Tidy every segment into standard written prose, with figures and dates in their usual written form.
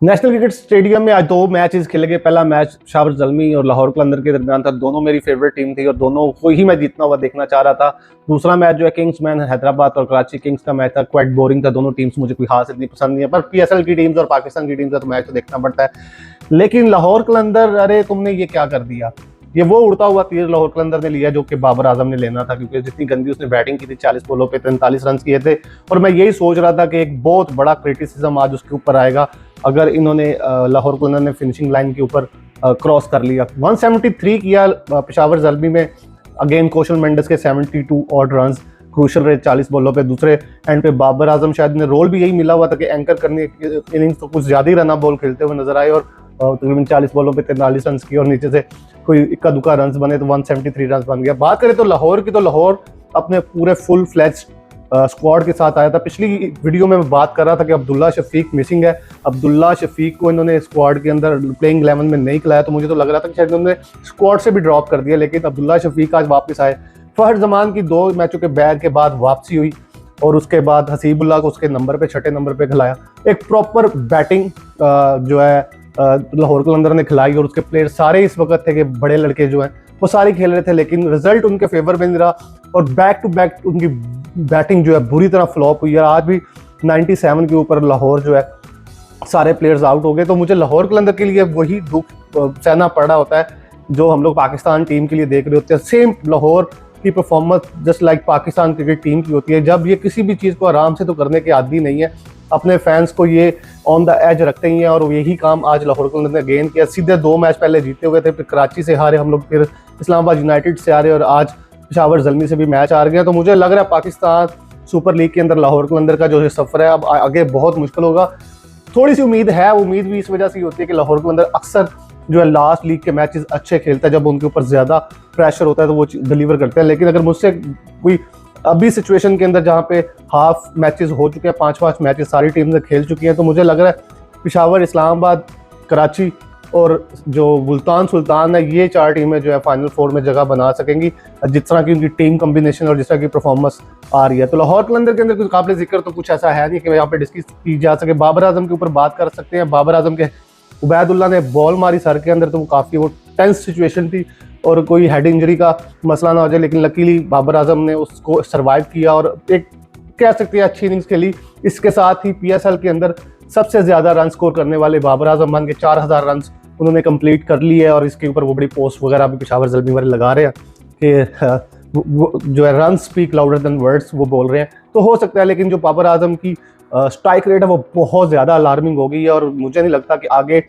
National cricket stadium में आज दो मैचेस खेले गए। पहला मैच पेशावर ज़ल्मी और लाहौर कलंदर के दरमियान था। दोनों मेरी फेवरेट टीम थी और दोनों को ही मैं जीतना हुआ देखना चाह रहा था। दूसरा मैच जो है किंग्समैन हैदराबाद और कराची किंग्स का मैच था, क्वाइट बोरिंग था। दोनों टीम्स मुझे कोई खास इतनी पसंद नहीं है, पर पीएसएल की टीम्स और पाकिस्तान की टीम्स का तो मैच तो देखना पड़ता है। लेकिन लाहौर कलंदर, अरे तुमने ये क्या कर दिया। ये वो उड़ता हुआ तीर लाहौर कलंदर ने लिया जो कि बाबर आजम ने लेना था, क्योंकि जितनी गंदी उसने बैटिंग की थी, 40 बॉलों पे 43 रन किए थे। और मैं यही सोच रहा था कि एक बहुत बड़ा क्रिटिसिज्म आज उसके ऊपर आएगा अगर इन्होंने लाहौर कलंदर ने फिनिशिंग लाइन के ऊपर क्रॉस कर लिया। 173 किया पेशावर ज़ल्मी में अगेन कौशल मेंडिस के 72 ऑड रन, क्रूशल रहे 40 बॉलों पे। दूसरे एंड पे बाबर आजम शायद ने रोल भी यही मिला हुआ था कि एंकर करने इनिंग्स तो कुछ ज़्यादा ही रन बॉल खेलते हुए नजर आए और तकरीबन 40 बॉलों पे 43 रन की और नीचे से कोई इक्का दुक्का रन बने तो 173 रन बन गया। बात करें तो लाहौर की, तो लाहौर अपने पूरे फुल फ्लैज स्क्वाड के साथ आया था। पिछली वीडियो में मैं बात कर रहा था कि अब्दुल्ला शफीक मिसिंग है। अब्दुल्ला शफीक को इन्होंने स्क्वाड के अंदर प्लेइंग 11 में नहीं खिलाया, तो मुझे तो लग रहा था कि शायद इन्होंने स्क्वाड से भी ड्रॉप कर दिया, लेकिन अब्दुल्ला शफीक आज वापस आए। फहद जमान की 2 मैचों के बैक के बाद वापसी हुई और उसके बाद हसीबुल्लाह को उसके नंबर पे, छठे नंबर पे खिलाया। एक प्रॉपर बैटिंग जो है लाहौर कलंदर ने खिलाई और उसके प्लेयर सारे इस वक्त थे कि बड़े लड़के जो हैं वो सारे खेल रहे थे, लेकिन रिजल्ट उनके फेवर में नहीं रहा और बैक टू बैक उनकी बैटिंग जो है बुरी तरह फ्लॉप हुई है। आज भी 97 के ऊपर लाहौर जो है सारे प्लेयर्स आउट हो गए। तो मुझे लाहौर कलंदर के लिए वही दुख सहना पड़ रहा होता है जो हम लोग पाकिस्तान टीम के लिए देख रहे होते हैं। सेम लाहौर की performance just like Pakistan cricket team की होती है, जब ये किसी भी चीज़ को आराम से तो करने के आदी नहीं है, अपने फैंस को ये ऑन द एज रखते ही हैं। और यही काम आज लाहौर कलंदर ने गेन किया। सीधे 2 मैच पहले जीते हुए थे, फिर कराची से हारे हम लोग, फिर इस्लामाबाद यूनाइटेड से हारे और आज पेशावर ज़ल्मी से भी मैच हार गए। तो मुझे लग रहा है पाकिस्तान सुपर लीग के अंदर लाहौर कलंदर का जो सफ़र है अब आगे बहुत मुश्किल होगा। थोड़ी सी उम्मीद है, उम्मीद भी इस वजह से होती है कि लाहौर कलंदर अक्सर जो है लास्ट लीग के मैचेस अच्छे खेलता है, जब उनके ऊपर ज़्यादा प्रेशर होता है तो वो डिलीवर करते हैं। लेकिन अगर मुझसे कोई अभी सिचुएशन के अंदर जहाँ पे हाफ मैचेस हो चुके हैं, 5 मैचेस सारी टीम ने खेल चुकी हैं, तो मुझे लग रहा है पेशावर, इस्लामाबाद, कराची और जो मुल्तान सुल्तान है, ये 4 टीमें जो है फाइनल 4 में जगह बना सकेंगी जिस तरह की उनकी टीम कॉम्बिनेशन और जिस तरह की परफॉर्मेंस आ रही है। तो लाहौर कलंदर के अंदर कुछ काबिल जिक्र तो कुछ ऐसा है नहीं कि यहाँ पे डिस्कस की जा सके। बाबर आजम के ऊपर बात कर सकते हैं। बाबर आजम के उबैदुल्ला ने बॉल मारी सर के अंदर, तो वो काफ़ी वो टेंस सिचुएशन थी और कोई हेड इंजरी का मसला ना हो जाए, लेकिन लकीली बाबर आजम ने उसको सर्वाइव किया और एक कह सकते हैं अच्छी इनिंग्स खेली। इसके साथ ही पीएसएल के अंदर सबसे ज़्यादा रन स्कोर करने वाले बाबर आजम बन के 4000 रन उन्होंने कंप्लीट कर लिए है और इसके ऊपर वो बड़ी पोस्ट वगैरह भी पेशावर ज़ल्मी वाले लगा रहे हैं कि जो है run speak louder than words, वो बोल रहे हैं। तो हो सकता है, लेकिन जो बाबर आजम की स्ट्राइक रेट है वो बहुत ज़्यादा अलार्मिंग हो गई है और मुझे नहीं लगता कि आगे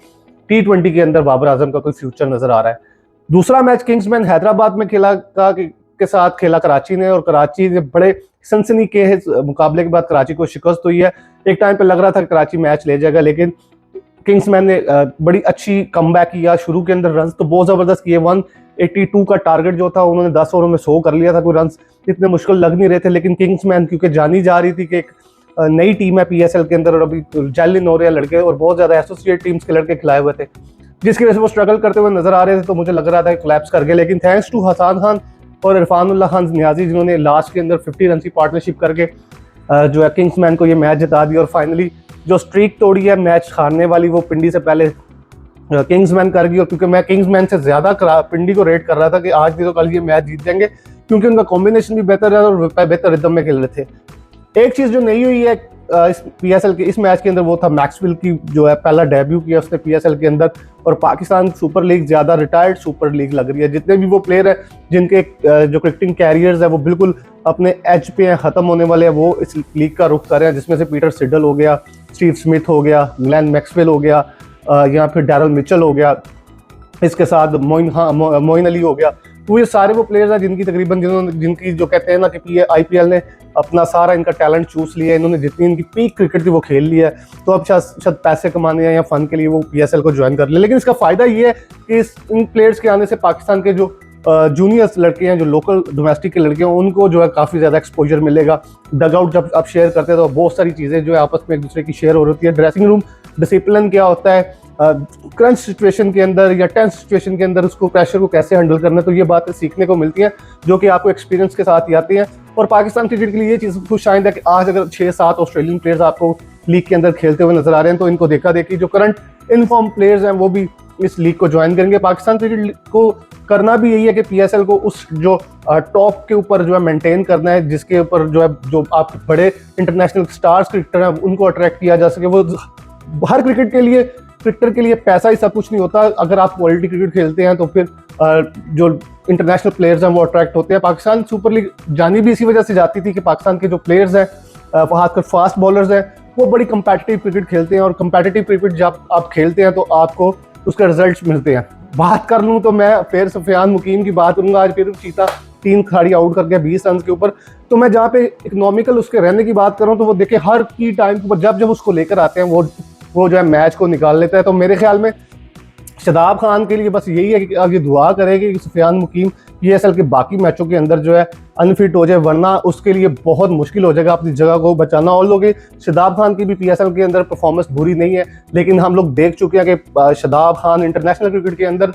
T20 के अंदर बाबर आजम का कोई फ्यूचर नज़र आ रहा है। दूसरा मैच किंग्समैन हैदराबाद में खेला के साथ खेला कराची ने, और कराची ने बड़े सनसनी के मुकाबले के बाद कराची को शिकस्त हुई है। एक टाइम पे लग रहा था कि कराची मैच ले जाएगा, लेकिन किंग्समैन ने बड़ी अच्छी कमबैक किया। शुरू के अंदर रन तो बहुत ज़बरदस्त किए। 182 का टारगेट जो था उन्होंने 10 ओवरों में 100 कर लिया था। कोई रन इतने मुश्किल लग नहीं रहे थे, लेकिन किंग्समैन क्योंकि जानी जा रही थी कि एक नई टीम है पीएसएल के अंदर और अभी जेल हो रहे लड़के और बहुत ज़्यादा एसोसिएट टीम्स के लड़के खिलाए हुए थे, जिसकी वजह से वो स्ट्रगल करते हुए नजर आ रहे थे, तो मुझे लग रहा था कि कोलैप्स कर गए। लेकिन थैंक्स टू हसन खान और इरफानुल्लाह खान नियाजी, जिन्होंने लास्ट के अंदर 50 रन की पार्टनरशिप करके जो है किंग्समैन को ये मैच जिता दिया और फाइनली जो स्ट्रीक तोड़ी है मैच हारने वाली, वो पिंडी से पहले किंग्समैन कर गई। और क्योंकि मैं किंग्समैन से ज़्यादा पिंडी को रेट कर रहा था कि आज भी तो कल ये मैच जीत जाएंगे, क्योंकि उनका कॉम्बिनेशन भी बेहतर है और बेहतर रिदम में खेल रहे थे। एक चीज़ जो नहीं हुई है इस पीएसएल के इस मैच के अंदर, वो था मैक्सवेल की जो है पहला डेब्यू किया उसने पीएसएल के अंदर। और पाकिस्तान सुपर लीग ज़्यादा रिटायर्ड सुपर लीग लग रही है। जितने भी वो प्लेयर हैं जिनके जो क्रिकेटिंग कैरियर्स है वो बिल्कुल अपने एज पे हैं, ख़त्म होने वाले हैं, वो इस लीग का रुख कर रहे हैं, जिसमें से पीटर सिडल हो गया, स्टीव स्मिथ हो गया, ग्लेन मैक्सवेल हो गया, या फिर डैरल मिचेल हो गया, इसके साथ मोइन अली हो गया। तो ये सारे वो प्लेयर्स हैं जिनकी तकरीबन जिनकी जो कहते हैं ना कि आईपीएल ने अपना सारा इनका टैलेंट चूस लिया है, इन्होंने जितनी इनकी पीक क्रिकेट थी वो खेल लिया है। तो अब शायद पैसे कमाने या फन के लिए वो पीएसएल को ज्वाइन कर ले। लेकिन इसका फ़ायदा ये है कि इन प्लेयर्स के आने से पाकिस्तान के जो जूनियर्स लड़के हैं, जो लोकल डोमेस्टिक के लड़के हैं, उनको जो है काफ़ी ज़्यादा एक्सपोजर मिलेगा। डगआउट जब आप शेयर करते हैं तो बहुत सारी चीज़ें जो है आपस में एक दूसरे की शेयर हो रही है। ड्रेसिंग रूम डिसिप्लिन क्या होता है, क्रंच सिचुएशन के अंदर या टेंस सिचुएशन के अंदर उसको प्रेशर को कैसे हैंडल करना है, तो ये बातें सीखने को मिलती हैं जो कि आपको एक्सपीरियंस के साथ ही आती हैं। और पाकिस्तान क्रिकेट के लिए ये चीज़ खुश आइंद है कि आज अगर 6-7 ऑस्ट्रेलियन प्लेयर्स आपको लीग के अंदर खेलते हुए नजर आ रहे हैं, तो इनको देखा देखी जो करंट इनफॉर्म प्लेयर्स हैं वो भी इस लीग को ज्वाइन करेंगे। पाकिस्तान क्रिकेट लीग को करना भी यही है कि पीएसएल को उस जो टॉप के ऊपर जो है मेंटेन करना है, जिसके ऊपर जो है जो आप बड़े इंटरनेशनल स्टार्स क्रिकेटर हैं उनको अट्रैक्ट किया जा सके। वो हर क्रिकेटर के लिए पैसा ही सब कुछ नहीं होता। अगर आप क्वालिटी क्रिकेट खेलते हैं तो फिर जो इंटरनेशनल प्लेयर्स हैं वो अट्रैक्ट होते हैं। पाकिस्तान सुपर लीग जानी भी इसी वजह से जाती थी कि पाकिस्तान के जो प्लेयर्स हैं, खासकर फास्ट बॉलर्स हैं, वो बड़ी कंपेटिटिव क्रिकेट खेलते हैं, और कंपेटिटिव क्रिकेट जब आप खेलते हैं तो आपको उसके रिजल्ट्स मिलते हैं। बात कर लूँ तो मैं फिर सुफियान मुकीम की बात करूंगा। आज फिर चीता 3 खिलाड़ी आउट कर गया 20 रन के ऊपर। तो मैं जहाँ पे इकोनॉमिकल उसके रहने की बात कर रहा हूँ, तो वो देखिए हर की टाइम के ऊपर जब उसको लेकर आते हैं वो जो है मैच को निकाल लेता है। तो मेरे ख्याल में शादाब खान के लिए बस यही है कि अब ये दुआ करेगी कि सुफियान मुकीम पीएसएल के बाकी मैचों के अंदर जो है अनफिट हो जाए, वरना उसके लिए बहुत मुश्किल हो जाएगा अपनी जगह को बचाना। और लोग शादाब खान की भी पीएसएल के अंदर परफॉर्मेंस बुरी नहीं है, लेकिन हम लोग देख चुके हैं कि शादाब खान इंटरनेशनल क्रिकेट के अंदर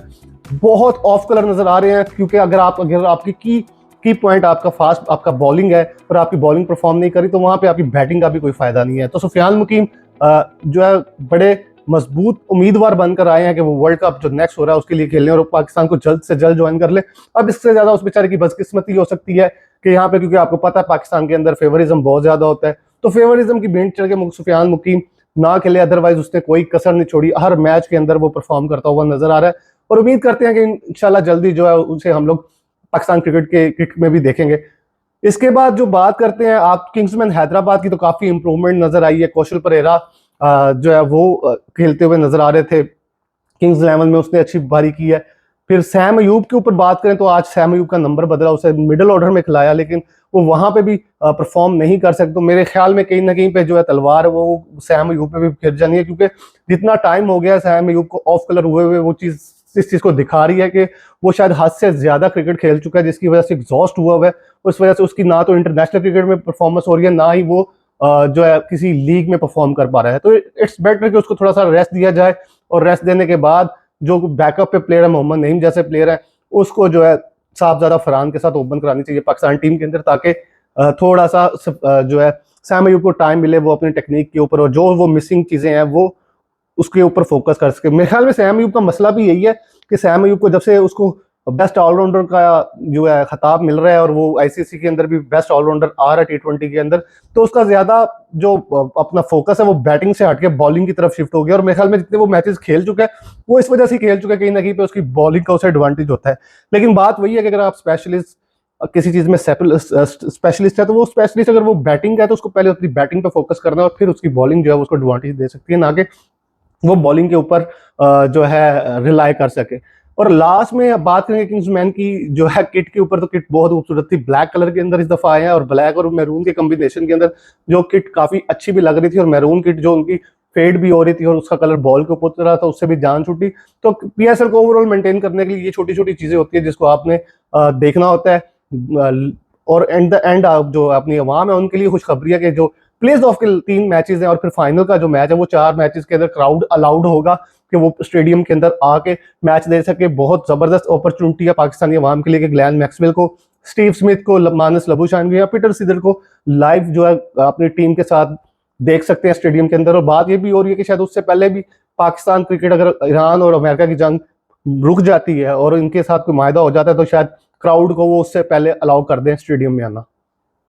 बहुत ऑफ कलर नजर आ रहे हैं, क्योंकि अगर आपकी की पॉइंट आपका बॉलिंग है और आपकी बॉलिंग परफॉर्म नहीं करी, तो वहां पे आपकी बैटिंग का भी कोई फायदा नहीं है। तो सुफियान मुकीम जो है बड़े मजबूत उम्मीदवार बनकर आए हैं कि वो वर्ल्ड कप जो नेक्स्ट हो रहा है उसके लिए खेलने, और पाकिस्तान को जल्द से जल्द ज्वाइन कर ले। अब इससे ज्यादा उस बेचारे की बदकिस्मती हो सकती है कि यहाँ पे, क्योंकि आपको पता है पाकिस्तान के अंदर फेवरिज्म बहुत ज्यादा होता है, तो फेवरिज्म की भेंट चढ़ के सुफियान मुकीम ना खेले। अदरवाइज उसने कोई कसर नहीं छोड़ी, हर मैच के अंदर वो परफॉर्म करता हुआ नजर आ रहा है, और उम्मीद करते हैं कि इंशाल्लाह जल्दी जो है उसे हम लोग पाकिस्तान क्रिकेट में भी देखेंगे। इसके बाद जो बात करते हैं आप किंग्समैन हैदराबाद की, तो काफी इंप्रूवमेंट नजर आई है। कौशल परेरा जो है वो खेलते हुए नजर आ रहे थे किंग्स 11 में, उसने अच्छी बारी की है। फिर सैम अयूब के ऊपर बात करें तो आज सैम अयूब का नंबर बदला, उसे मिडिल ऑर्डर में खिलाया, लेकिन वो वहां पे भी परफॉर्म नहीं कर सकते। तो मेरे ख्याल में कहीं ना कहीं पे जो है तलवार वो सैम अयूब पे भी फिर जानी है, क्योंकि जितना टाइम हो गया सैम अयूब को ऑफ कलर हुए हुए, वो चीज इस चीज को दिखा रही है कि वो शायद हद से ज्यादा क्रिकेट खेल चुका है, जिसकी वजह से एग्जॉस्ट हुआ है। उस वजह से उसकी ना तो इंटरनेशनल क्रिकेट में परफॉर्मेंस हो रही है, ना ही वो जो है किसी लीग में परफॉर्म कर पा रहा है। तो इट्स बेटर कि उसको थोड़ा सा रेस्ट दिया जाए, और रेस्ट देने के बाद जो बैकअप पे प्लेयर है, मोहम्मद नईम जैसे प्लेयर है, उसको जो है साहबजादा फरहान के साथ ओपन करानी चाहिए पाकिस्तान टीम के अंदर, ताकि थोड़ा सा जो है सैम अयूब को टाइम मिले वो अपनी टेक्निक के ऊपर, और जो वो मिसिंग चीजें हैं वो उसके ऊपर फोकस कर सके। मेरे ख्याल में सैम अयूब का मसला भी यही है कि सैम अयूब को जब से उसको बेस्ट ऑलराउंडर का जो है खिताब मिल रहा है, और वो आईसीसी के अंदर भी बेस्ट ऑलराउंडर आ रहा है T20 के अंदर, तो उसका ज्यादा जो अपना फोकस है वो बैटिंग से हटके बॉलिंग की तरफ शिफ्ट हो गया। और मेरे ख्याल में जितने वो मैचेस खेल चुका है वो इस वजह से खेल चुका है कहीं ना कहीं पे उसकी बॉलिंग का उसे एडवांटेज होता है। लेकिन बात वही है कि अगर आप स्पेशलिस्ट किसी चीज में स्पेशलिस्ट है, तो वो स्पेशलिस्ट अगर वो बैटिंग का है तो उसको पहले अपनी बैटिंग पे फोकस करना है, और फिर उसकी बॉलिंग जो है उसको एडवांटेज दे सकती है, ना कि वो बॉलिंग के ऊपर जो है रिलाई कर सके। और लास्ट में बात करेंगे किंग्समैन की जो है किट के ऊपर, तो किट बहुत खूबसूरत थी, ब्लैक कलर के अंदर इस दफा आए हैं, और ब्लैक और मैरून के कॉम्बिनेशन के अंदर जो किट काफी अच्छी भी लग रही थी, और मैरून किट जो उनकी फेड भी हो रही थी और उसका कलर बॉल के ऊपर उतर रहा था, उससे भी जान छूटी। तो पीएसएल को ओवरऑल मेंटेन करने के लिए ये छोटी छोटी चीजें होती है जिसको आपने देखना होता है। और एट द एंड जो अपनी अवाम है उनके लिए खुशखबरी है कि जो प्लेज ऑफ के 3 मैचेस हैं और फिर फाइनल का जो मैच है वो 4 मैचेस के अंदर क्राउड अलाउड होगा कि वो स्टेडियम के अंदर आके मैच दे सके। बहुत जबरदस्त अपॉर्चुनिटी है पाकिस्तानी अवाम के लिए कि ग्लेन मैक्सवेल को, स्टीव स्मिथ को, मानस लबूशानवी या पीटर सिदर को लाइव जो है अपनी टीम के साथ देख सकते हैं स्टेडियम के अंदर। और बात ये भी हो रही है कि शायद उससे पहले भी पाकिस्तान क्रिकेट अगर ईरान और अमेरिका की जंग रुक जाती है और इनके साथ कोई मायदा हो जाता है, तो शायद क्राउड को वो उससे पहले अलाउ कर दें स्टेडियम में आना।